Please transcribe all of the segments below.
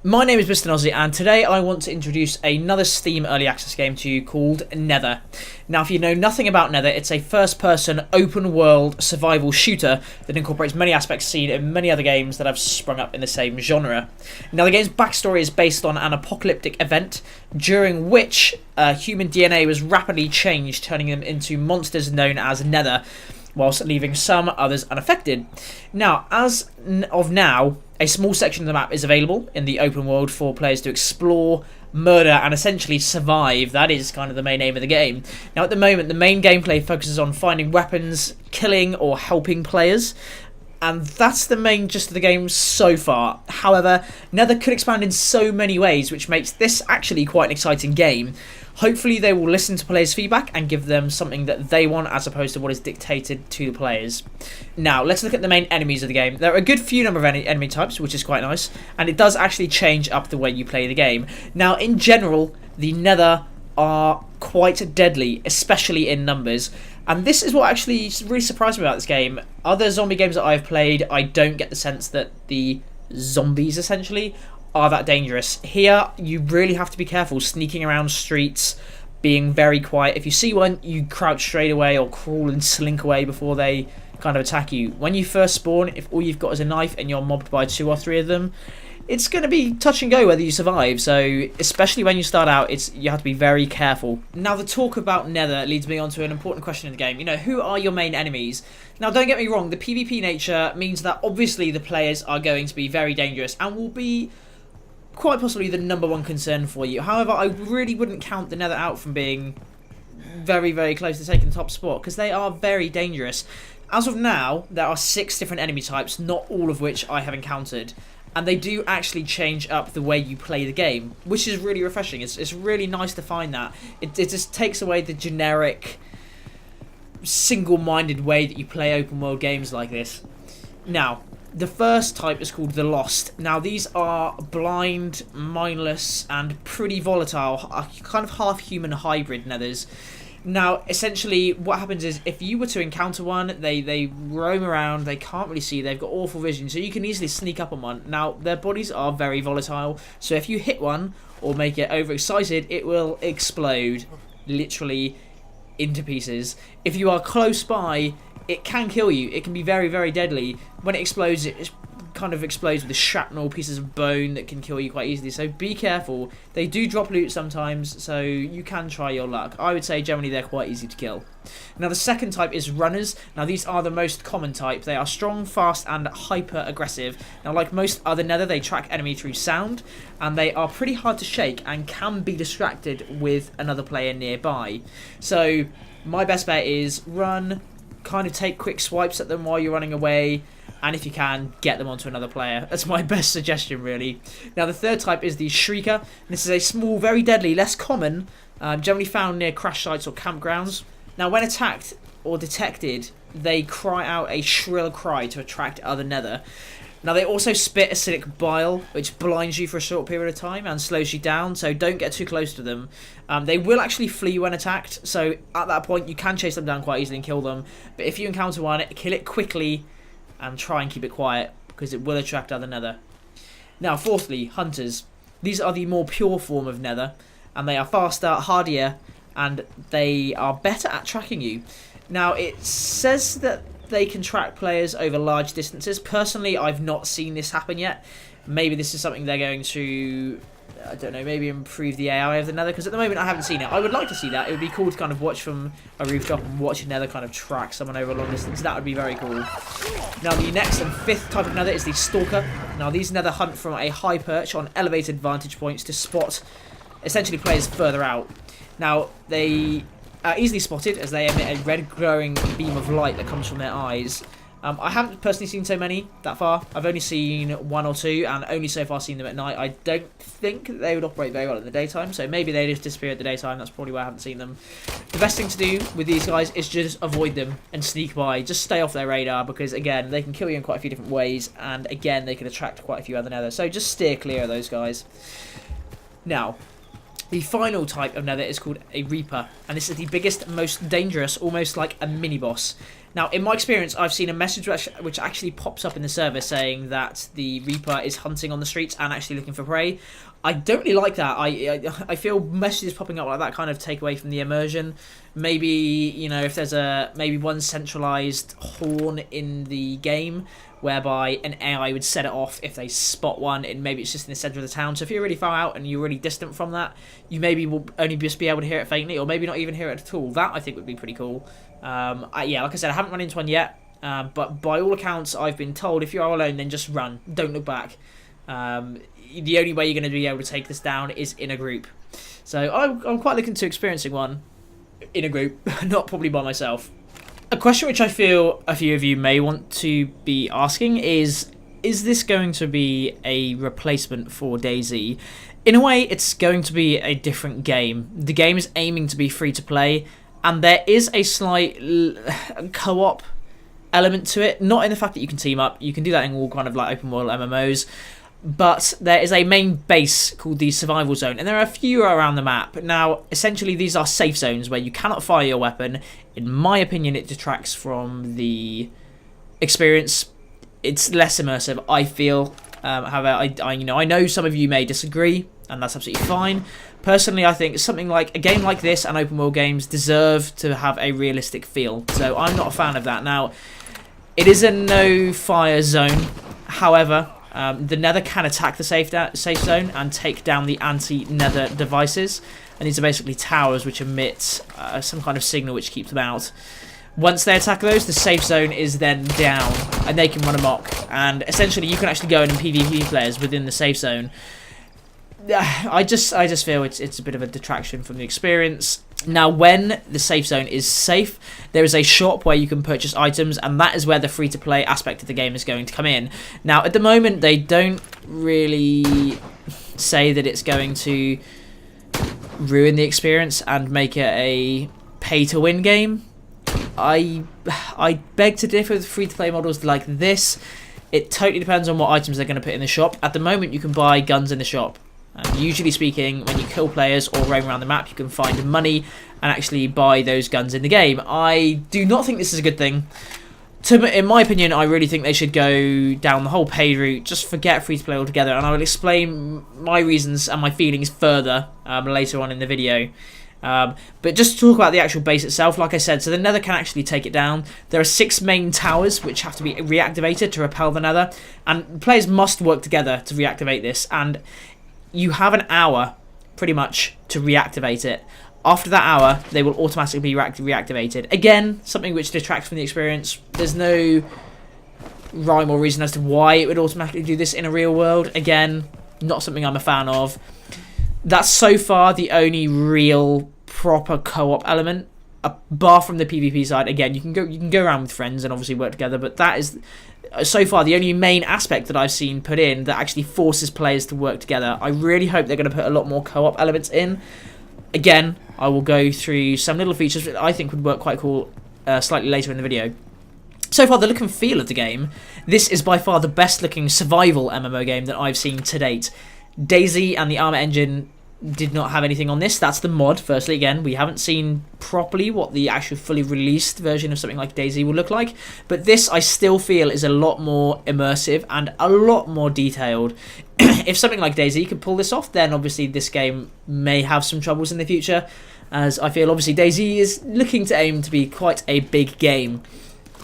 My name is MrNosy, and today I want to introduce another Steam Early Access game to you called Nether. Now, if you know nothing about Nether, it's a first-person, open-world survival shooter that incorporates many aspects seen in many other games that have sprung up in the same genre. Now, the game's backstory is based on an apocalyptic event during which human DNA was rapidly changed, turning them into monsters known as Nether, whilst leaving some others unaffected. Now, as of now, a small section of the map is available in the open world for players to explore, murder, and essentially survive. That is kind of the main aim of the game. Now, at the moment, the main gameplay focuses on finding weapons, killing, or helping players. And that's the main gist of the game so far. However, Nether could expand in so many ways, which makes this actually quite an exciting game. Hopefully they will listen to players' feedback and give them something that they want as opposed to what is dictated to the players. Now, let's look at the main enemies of the game. There are a good few number of enemy types, which is quite nice, and it does actually change up the way you play the game. Now, in general, the Nether are quite deadly, especially in numbers. And this is what actually really surprised me about this game. Other zombie games that I've played, I don't get the sense that the zombies, essentially, are that dangerous. Here, you really have to be careful sneaking around streets, being very quiet. If you see one, you crouch straight away or crawl and slink away before they kind of attack you. When you first spawn, if all you've got is a knife and you're mobbed by 2 or 3 of them, it's going to be touch and go whether you survive, so especially when you start out, you have to be very careful. Now, the talk about Nether leads me on to an important question in the game. You know, who are your main enemies? Now, don't get me wrong, the PvP nature means that obviously the players are going to be very dangerous and will be quite possibly the #1 concern for you. However, I really wouldn't count the Nether out from being very, very close to taking the top spot, because they are very dangerous. As of now, there are 6 different enemy types, not all of which I have encountered. And they do actually change up the way you play the game, which is really refreshing. It's really nice to find that. It just takes away the generic, single-minded way that you play open-world games like this. Now, the first type is called the Lost. Now, these are blind, mindless, and pretty volatile, kind of half-human hybrid Nethers. Now, essentially, what happens is, if you were to encounter one, they roam around, they can't really see, they've got awful vision, so you can easily sneak up on one. Now, their bodies are very volatile, so if you hit one, or make it overexcited, it will explode, literally, into pieces. If you are close by, it can kill you. It can be very, very deadly. When it explodes, it kind of explodes with the shrapnel, pieces of bone that can kill you quite easily, so be careful. They do drop loot sometimes, so you can try your luck. I would say generally they're quite easy to kill. Now, the second type is runners. Now, these are the most common type. They are strong, fast, and hyper aggressive. Now, like most other Nether, they track enemy through sound, and they are pretty hard to shake and can be distracted with another player nearby. So my best bet is run, kind of take quick swipes at them while you're running away, and if you can, get them onto another player. That's my best suggestion, really. Now, the third type is the Shrieker. This is a small, very deadly, less common, generally found near crash sites or campgrounds. Now, when attacked or detected, they cry out a shrill cry to attract other Nether. Now, they also spit acidic bile, which blinds you for a short period of time and slows you down, so don't get too close to them. They will actually flee when attacked, so at that point, you can chase them down quite easily and kill them. But if you encounter one, kill it quickly and try and keep it quiet, because it will attract other Nether. Now, fourthly, hunters. These are the more pure form of Nether, and they are faster, hardier, and they are better at tracking you. Now, it says that they can track players over large distances. Personally, I've not seen this happen yet. Maybe this is something they're going to, I don't know, maybe improve the AI of the Nether, because at the moment I haven't seen it. I would like to see that. It would be cool to kind of watch from a rooftop and watch a Nether kind of track someone over a long distance. That would be very cool. Now, the next and 5th type of Nether is the Stalker. Now, these Nether hunt from a high perch on elevated vantage points to spot essentially players further out. Now, they are easily spotted as they emit a red glowing beam of light that comes from their eyes. I haven't personally seen so many that far. I've only seen 1 or 2, and only so far seen them at night. I don't think that they would operate very well in the daytime, so maybe they just disappear at the daytime. That's probably why I haven't seen them. The best thing to do with these guys is just avoid them and sneak by. Just stay off their radar, because again, they can kill you in quite a few different ways, and again, they can attract quite a few other Nether. So just steer clear of those guys. Now, the final type of Nether is called a Reaper, and this is the biggest, most dangerous, almost like a mini-boss. Now, in my experience, I've seen a message which actually pops up in the server saying that the Reaper is hunting on the streets and actually looking for prey. I don't really like that. I feel messages popping up like that kind of take away from the immersion. Maybe, you know, if there's maybe one centralized horn in the game whereby an AI would set it off if they spot one, and maybe it's just in the center of the town. So if you're really far out and you're really distant from that, you maybe will only just be able to hear it faintly, or maybe not even hear it at all. That I think would be pretty cool. Yeah, like I said, I haven't run into one yet, but by all accounts, I've been told if you are alone, then just run. Don't look back. The only way you're going to be able to take this down is in a group. So I'm quite looking to experiencing one in a group, not probably by myself. A question which I feel a few of you may want to be asking is this going to be a replacement for DayZ? In a way, it's going to be a different game. The game is aiming to be free to play, and there is a slight co-op element to it. Not in the fact that you can team up. You can do that in all kind of like open world MMOs. But there is a main base called the Survival Zone, and there are a few around the map. Now, essentially, these are safe zones where you cannot fire your weapon. In my opinion, it detracts from the experience. It's less immersive, I feel. However, I know some of you may disagree, and that's absolutely fine. Personally, I think something like a game like this and open world games deserve to have a realistic feel. So I'm not a fan of that. Now, it is a no-fire zone. However, the Nether can attack the safe zone and take down the anti-Nether devices. And these are basically towers which emit some kind of signal which keeps them out. Once they attack those, the safe zone is then down, and they can run amok. And essentially, you can actually go in and PvP players within the safe zone. I just feel it's a bit of a detraction from the experience. Now, when the safe zone is safe, there is a shop where you can purchase items, and that is where the free-to-play aspect of the game is going to come in. Now, at the moment, they don't really say that it's going to ruin the experience and make it a pay-to-win game. I beg to differ with free-to-play models like this. It totally depends on what items they're going to put in the shop. At the moment, you can buy guns in the shop. Usually speaking, when you kill players or roam around the map, you can find money and actually buy those guns in the game. I do not think this is a good thing. In my opinion, I really think they should go down the whole pay route. Just forget free-to-play altogether, and I will explain my reasons and my feelings further later on in the video. But just to talk about the actual base itself, like I said, so the Nether can actually take it down. There are 6 main towers which have to be reactivated to repel the Nether, and players must work together to reactivate this, and you have an hour, pretty much, to reactivate it. After that hour, they will automatically be reactivated. Again, something which detracts from the experience. There's no rhyme or reason as to why it would automatically do this in a real world. Again, not something I'm a fan of. That's so far the only real proper co-op element, bar from the PvP side. Again, you can go around with friends and obviously work together, but that is so far the only main aspect that I've seen put in that actually forces players to work together. I really hope they're going to put a lot more co-op elements in. Again, I will go through some little features that I think would work quite cool slightly later in the video. So far, the look and feel of the game, this is by far the best looking survival MMO game that I've seen to date. DayZ and the Armor engine did not have anything on this. That's the mod. Firstly, again, we haven't seen properly what the actual fully released version of something like DayZ will look like, but this I still feel is a lot more immersive and a lot more detailed. If something like DayZ could pull this off, then obviously this game may have some troubles in the future, as I feel obviously DayZ is looking to aim to be quite a big game.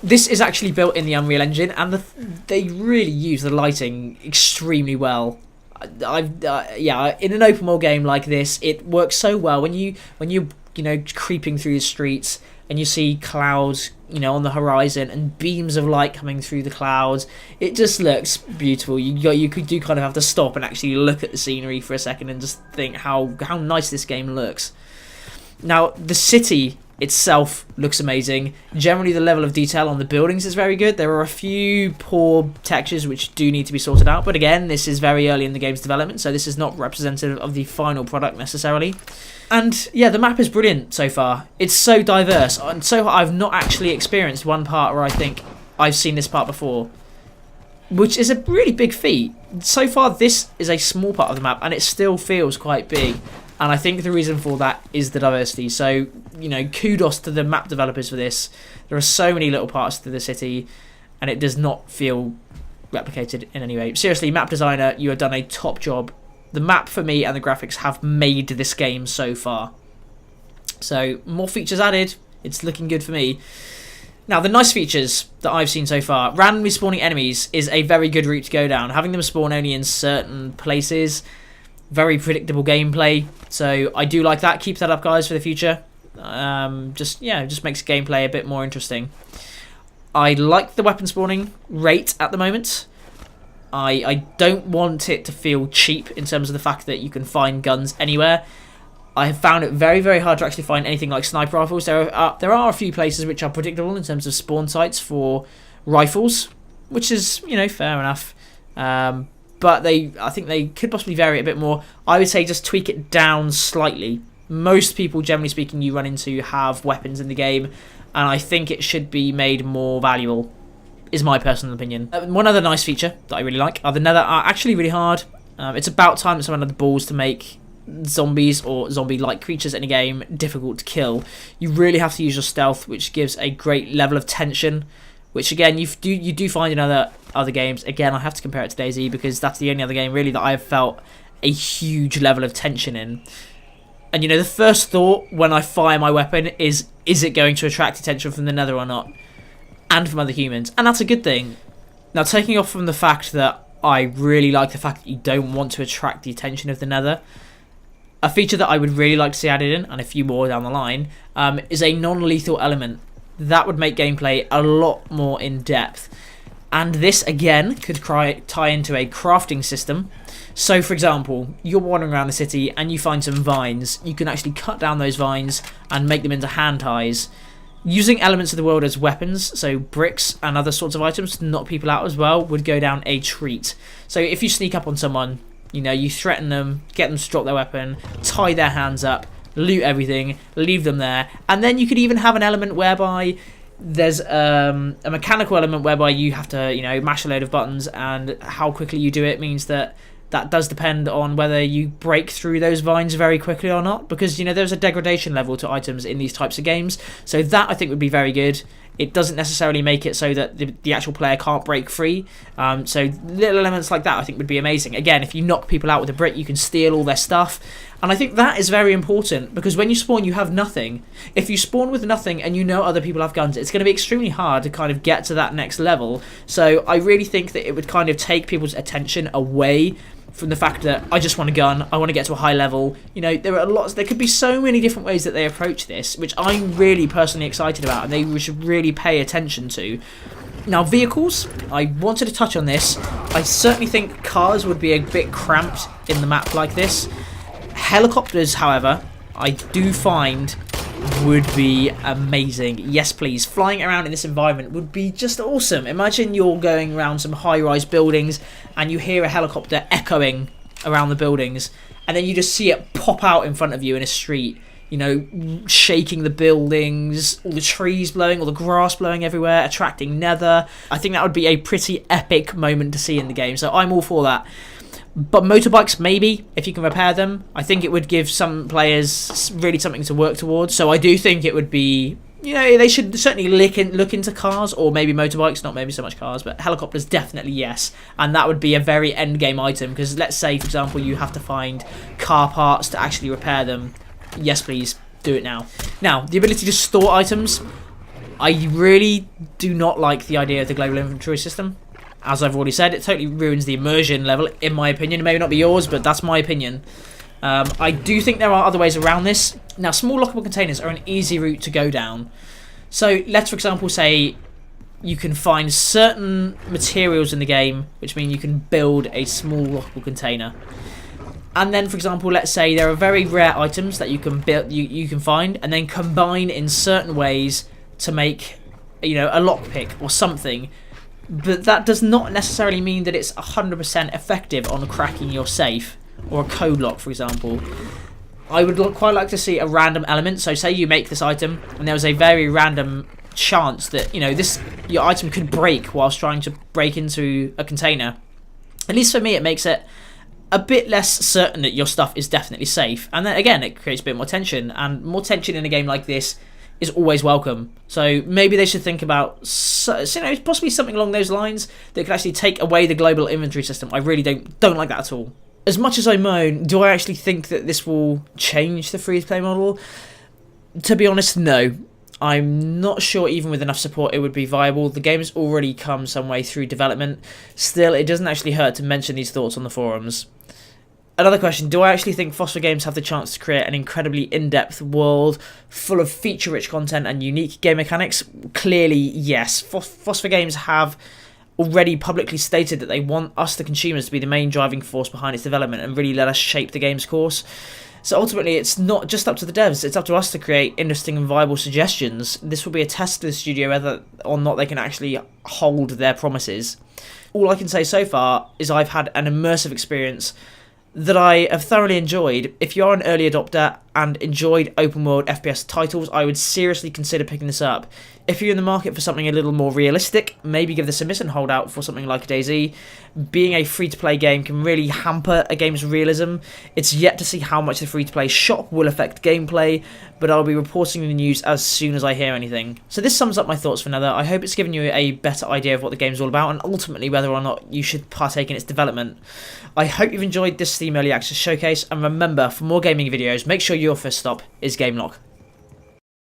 This is actually built in the Unreal Engine, and they really use the lighting extremely well. Yeah, in an open world game like this, it works so well when you creeping through the streets and you see clouds on the horizon and beams of light coming through the clouds. It just looks beautiful. You do kind of have to stop and actually look at the scenery for a second and just think how nice this game looks. Now, the city itself looks amazing. Generally, the level of detail on the buildings is very good. There are a few poor textures which do need to be sorted out, but again, this is very early in the game's development, so this is not representative of the final product necessarily. And yeah, the map is brilliant so far. It's so diverse, and so I've not actually experienced one part where I think I've seen this part before, which is a really big feat. So far, this is a small part of the map, and it still feels quite big. And I think the reason for that is the diversity. So, you know, kudos to the map developers for this. There are so many little parts to the city, and it does not feel replicated in any way. Seriously, map designer, you have done a top job. The map for me and the graphics have made this game so far. So, more features added. It's looking good for me. Now, the nice features that I've seen so far. Randomly spawning enemies is a very good route to go down. Having them spawn only in certain places, very predictable gameplay. So I do like that. Keep that up, guys, for the future. Just makes gameplay a bit more interesting. I like the weapon spawning rate at the moment. I don't want it to feel cheap in terms of the fact that you can find guns anywhere. I have found it very, very hard to actually find anything like sniper rifles. There are a few places which are predictable in terms of spawn sites for rifles, which is, you know, fair enough. But I think they could possibly vary it a bit more. I would say just tweak it down slightly. Most people, generally speaking, you run into have weapons in the game, and I think it should be made more valuable, is my personal opinion. One other nice feature that I really like are the Nether are actually really hard. It's about time that someone had the balls to make zombies or zombie-like creatures in a game difficult to kill. You really have to use your stealth, which gives a great level of tension, which again you do find in other games. Again, I have to compare it to DayZ because that's the only other game really that I have felt a huge level of tension in. And you know, the first thought when I fire my weapon is it going to attract attention from the Nether or not, and from other humans, and that's a good thing. Now, taking off from the fact that I really like the fact that you don't want to attract the attention of the Nether, a feature that I would really like to see added in, and a few more down the line, is a non-lethal element. That would make gameplay a lot more in-depth. And this, again, could tie into a crafting system. So, for example, you're wandering around the city and you find some vines. You can actually cut down those vines and make them into hand ties. Using elements of the world as weapons, so bricks and other sorts of items to knock people out as well, would go down a treat. So if you sneak up on someone, you know, you threaten them, get them to drop their weapon, tie their hands up, loot everything, leave them there, and then you could even have an element whereby there's a mechanical element whereby you have to, you know, mash a load of buttons, and how quickly you do it means that does depend on whether you break through those vines very quickly or not, because, you know, there's a degradation level to items in these types of games, so that I think would be very good. It doesn't necessarily make it so that the actual player can't break free. So little elements like that I think would be amazing. Again, if you knock people out with a brick, you can steal all their stuff. And I think that is very important, because when you spawn, you have nothing. If you spawn with nothing and you know other people have guns, it's going to be extremely hard to kind of get to that next level. So I really think that it would kind of take people's attention away from the fact that I just want a gun, I want to get to a high level. You know, there could be so many different ways that they approach this, which I'm really personally excited about, and they should really pay attention to. Now, vehicles, I wanted to touch on this. I certainly think cars would be a bit cramped in the map like this. Helicopters, however, I do find would be amazing. Yes, please. Flying around in this environment would be just awesome. Imagine you're going around some high-rise buildings and you hear a helicopter echoing around the buildings, and then you just see it pop out in front of you in a street, you know, shaking the buildings, all the trees blowing, all the grass blowing everywhere, attracting Nether. I think that would be a pretty epic moment to see in the game, so I'm all for that. But motorbikes, maybe, if you can repair them. I think it would give some players really something to work towards. So I do think it would be, you know, they should certainly look into cars, or maybe motorbikes, not maybe so much cars, but helicopters definitely, yes. And that would be a very end game item, because let's say, for example, you have to find car parts to actually repair them. Yes, please, do it now. Now, the ability to store items. I really do not like the idea of the global inventory system. As I've already said, it totally ruins the immersion level, in my opinion. It may not be yours, but that's my opinion. I do think there are other ways around this. Now, small lockable containers are an easy route to go down. So, let's, for example, say you can find certain materials in the game, which mean you can build a small lockable container. And then, for example, let's say there are very rare items that you can build, you can find, and then combine in certain ways to make, you know, a lockpick or something. But that does not necessarily mean that it's 100% effective on cracking your safe, or a code lock, for example. I would quite like to see a random element. So say you make this item, and there was a very random chance that, you know, your item could break whilst trying to break into a container. At least for me, it makes it a bit less certain that your stuff is definitely safe. And then again, it creates a bit more tension, and more tension in a game like this is always welcome. So maybe they should think about, possibly something along those lines that could actually take away the global inventory system. I really don't like that at all. As much as I moan, do I actually think that this will change the free-to-play model? To be honest, no. I'm not sure even with enough support it would be viable. The game has already come some way through development. Still, it doesn't actually hurt to mention these thoughts on the forums. Another question, do I actually think Phosphor Games have the chance to create an incredibly in-depth world full of feature-rich content and unique game mechanics? Clearly, yes. Phosphor Games have already publicly stated that they want us, the consumers, to be the main driving force behind its development and really let us shape the game's course. So ultimately, it's not just up to the devs, it's up to us to create interesting and viable suggestions. This will be a test to the studio whether or not they can actually hold their promises. All I can say so far is I've had an immersive experience that I have thoroughly enjoyed. If you're an early adopter and enjoyed open world FPS titles, I would seriously consider picking this up. If you're in the market for something a little more realistic, maybe give this a miss and hold out for something like DayZ. Being a free-to-play game can really hamper a game's realism. It's yet to see how much the free-to-play shop will affect gameplay, but I'll be reporting the news as soon as I hear anything. So this sums up my thoughts for Nether. I hope it's given you a better idea of what the game's all about and ultimately whether or not you should partake in its development. I hope you've enjoyed this Steam Early Access showcase, and remember, for more gaming videos, make sure your first stop is Gamelock.